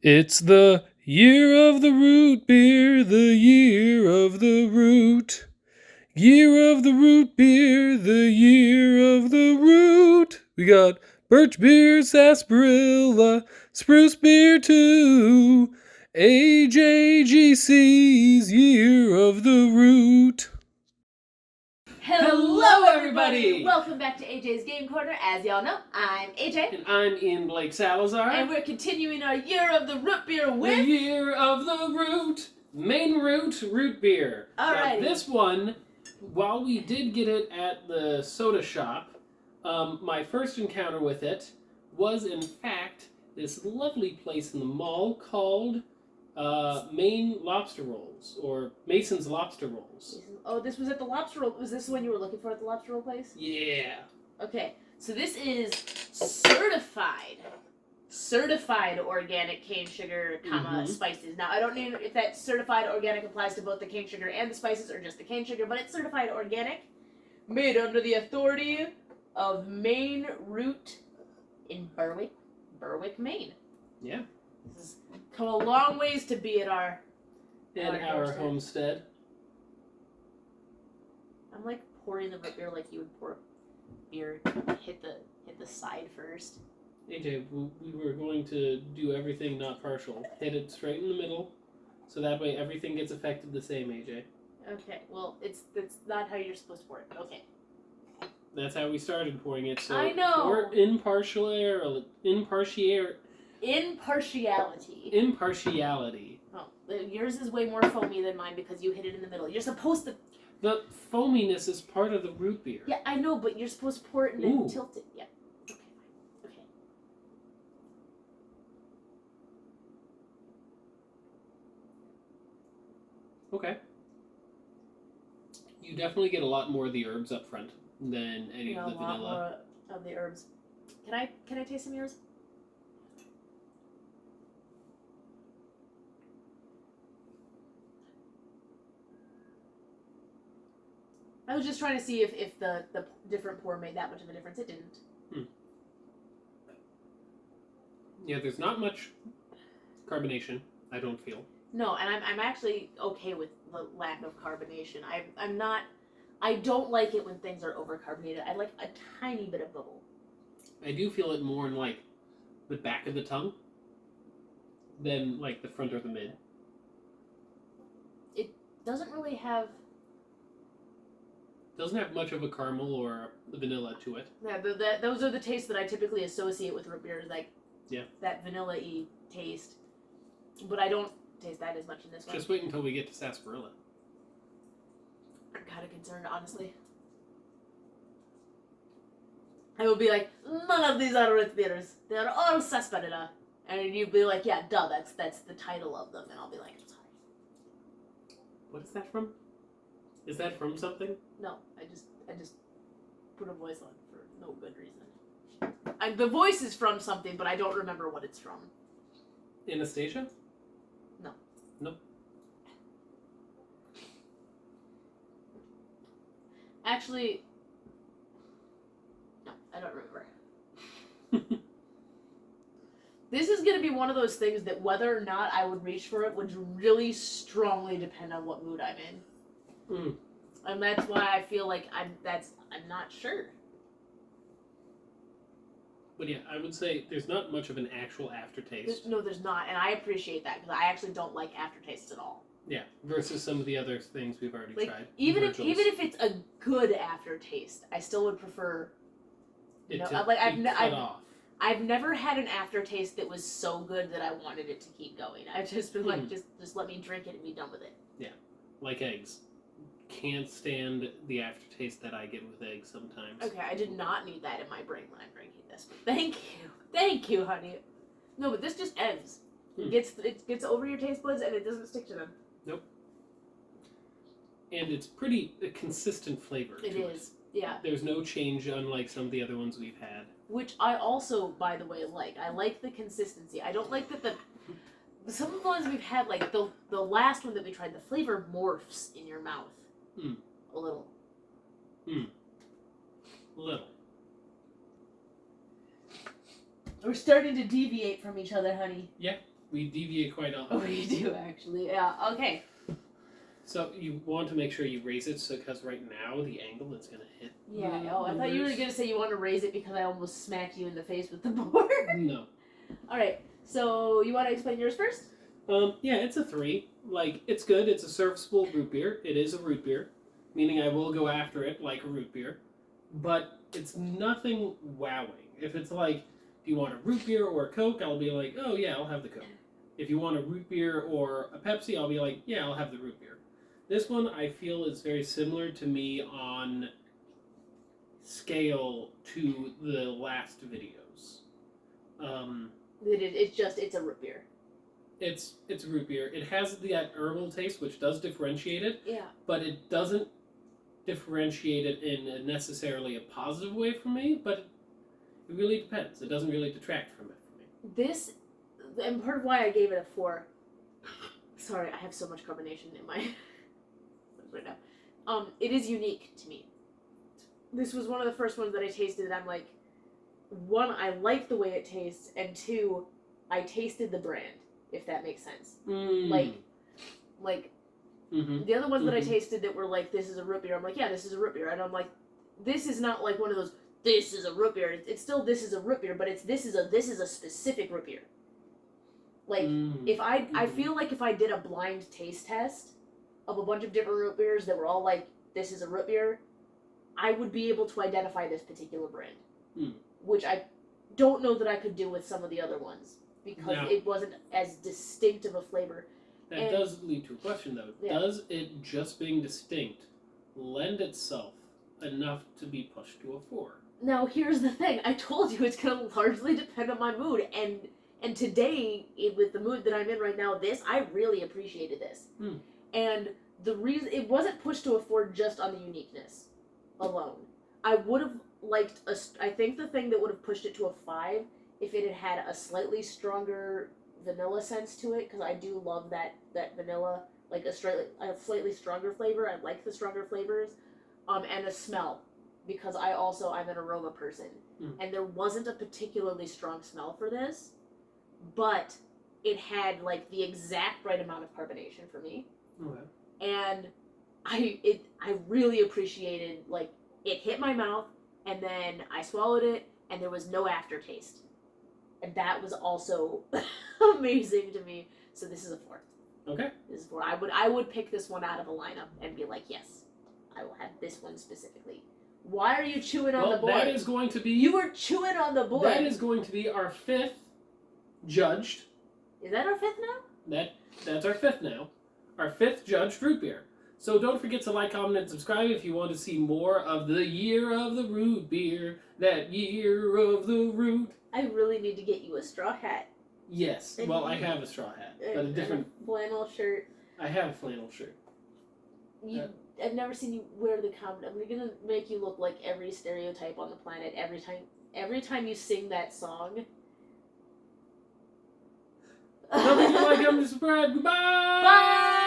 It's the year of the root beer, the year of the root. Year of the root beer, the year of the root. We got birch beer, sarsaparilla, spruce beer too. AJGC's year of the root. Hello, everybody! Welcome back to AJ's Game Corner. As y'all know, I'm AJ. And I'm Ian Blake Salazar. And we're continuing our Year of the Root Beer with... The Year of the Root! Maine Root Beer. Alrighty. Now, this one, while we did get it at the soda shop, my first encounter with it was, in fact, this lovely place in the mall called Maine Lobster Rolls, or Mason's Lobster Rolls. Oh, this was at the Lobster Roll. Was this the one you were looking for at the Lobster Roll place? Yeah. Okay, so this is certified organic cane sugar, spices. Now, I don't know if that certified organic applies to both the cane sugar and the spices, or just the cane sugar, but it's certified organic, made under the authority of Maine Root in Berwick, Maine. Yeah. This has come a long ways to be at our homestead. I'm like pouring the root beer like you would pour beer. Hit the side first. AJ, we were going to do everything not partial. Hit it straight in the middle, so that way everything gets affected the same, AJ. Okay, well, it's not how you're supposed to pour it. Okay. That's how we started pouring it, so I know. For impartiality. Oh, yours is way more foamy than mine because you hit it in the middle. You're supposed to... The foaminess is part of the root beer. Yeah, I know, but you're supposed to pour it and then tilt it. Yeah. Okay, fine. Okay. Okay. You definitely get a lot more of the herbs up front than any of the vanilla. A lot more of the herbs. Can I taste some of yours? I was just trying to see if the different pour made that much of a difference. It didn't. Yeah, there's not much carbonation, I don't feel. No, and I'm actually okay with the lack of carbonation. I don't like it when things are overcarbonated. I like a tiny bit of bubble. I do feel it more in like the back of the tongue than like the front or the mid. It doesn't really have... Doesn't have much of a caramel or a vanilla to it. Yeah, those are the tastes that I typically associate with root beer, like that vanilla-y taste. But I don't taste that as much in this one. Just wait until we get to sarsaparilla. I'm kind of concerned, honestly. I would be like, none of these are root beers. They're all sarsaparilla. And you'd be like, yeah, duh, that's the title of them. And I'll be like, I'm sorry. What is that from? Is that from something? No, I just put a voice on for no good reason. The voice is from something, but I don't remember what it's from. Anastasia? No. Nope. Actually, no, I don't remember. This is going to be one of those things that whether or not I would reach for it would really strongly depend on what mood I'm in. And that's why I feel like I'm not sure. But yeah, I would say there's not much of an actual aftertaste. There's not, and I appreciate that because I actually don't like aftertastes at all. Yeah, versus some of the other things we've already tried. Even if it's a good aftertaste, I still would prefer. I've never had an aftertaste that was so good that I wanted it to keep going. I've just been like, just let me drink it and be done with it. Yeah, like eggs. Can't stand the aftertaste that I get with eggs sometimes. Okay, I did not need that in my brain when I'm drinking this. But thank you, honey. No, but this just ends. It gets over your taste buds and it doesn't stick to them. Nope. And it's pretty a consistent flavor. It is, yeah. There's no change, unlike some of the other ones we've had. Which I also, by the way, like. I like the consistency. I don't like that some of the ones we've had, like the last one that we tried, the flavor morphs in your mouth. A little. Little. We're starting to deviate from each other, honey. Yeah. We deviate quite often. We do, actually. Yeah, okay. So you want to make sure you raise it, so because right now the angle is going to hit. Yeah, the I thought you were numbers. going to say you want to raise it because I almost smacked you in the face with the board. No. Alright, so you want to explain yours first? Yeah, it's a 3. Like, it's good. It's a serviceable root beer. It is a root beer, meaning I will go after it like a root beer. But it's nothing wowing. If it's like, do you want a root beer or a Coke? I'll be like, oh yeah, I'll have the Coke. If you want a root beer or a Pepsi, I'll be like, yeah, I'll have the root beer. This one I feel is very similar to me on scale to the last videos. It's a root beer. It's a root beer. It has that herbal taste, which does differentiate it. Yeah. But it doesn't differentiate it in necessarily a positive way for me. But it really depends. It doesn't really detract from it for me. This, and part of why I gave it a 4. Sorry, I have so much carbonation in my right now. It is unique to me. This was one of the first ones that I tasted that I'm like, 1, I like the way it tastes, and 2, I tasted the brand, if that makes sense. Like the other ones that I tasted that were like, this is a root beer, I'm like, yeah, this is a root beer. And I'm like, this is not like one of those, this is a root beer. It's still, this is a root beer, but it's, this is a specific root beer. Like, if I feel like if I did a blind taste test of a bunch of different root beers that were all like, this is a root beer, I would be able to identify this particular brand. Which I don't know that I could do with some of the other ones, because it wasn't as distinct of a flavor. That does lead to a question, though. Yeah. Does it just being distinct lend itself enough to be pushed to a 4? Now, here's the thing. I told you it's going to largely depend on my mood, and today, with the mood that I'm in right now, I really appreciated this. And the reason, it wasn't pushed to a 4 just on the uniqueness alone. I would have liked, I think the thing that would have pushed it to a 5, if it had had a slightly stronger vanilla sense to it, because I do love that vanilla, like a slightly stronger flavor. I like the stronger flavors, and a smell, because I'm an aroma person, and there wasn't a particularly strong smell for this, but it had like the exact right amount of carbonation for me, and I really appreciated, like, it hit my mouth, and then I swallowed it, and there was no aftertaste. And that was also amazing to me. So this is a 4. Okay. This is 4. I would pick this one out of a lineup and be like, yes, I will have this one specifically. Why are you chewing on the board? That is going to be... You were chewing on the board. That is going to be our 5th judged. Is that our 5th now? That's our 5th now. Our 5th judged root beer. So don't forget to like, comment, and subscribe if you want to see more of the year of the root beer. That year of the root. I really need to get you a straw hat. Yes. Well, I have a straw hat, but a different... And a flannel shirt. I have a flannel shirt. I've never seen you wear the comment. I'm going to make you look like every stereotype on the planet every time you sing that song. Don't forget to like, comment, and subscribe. Goodbye! Bye!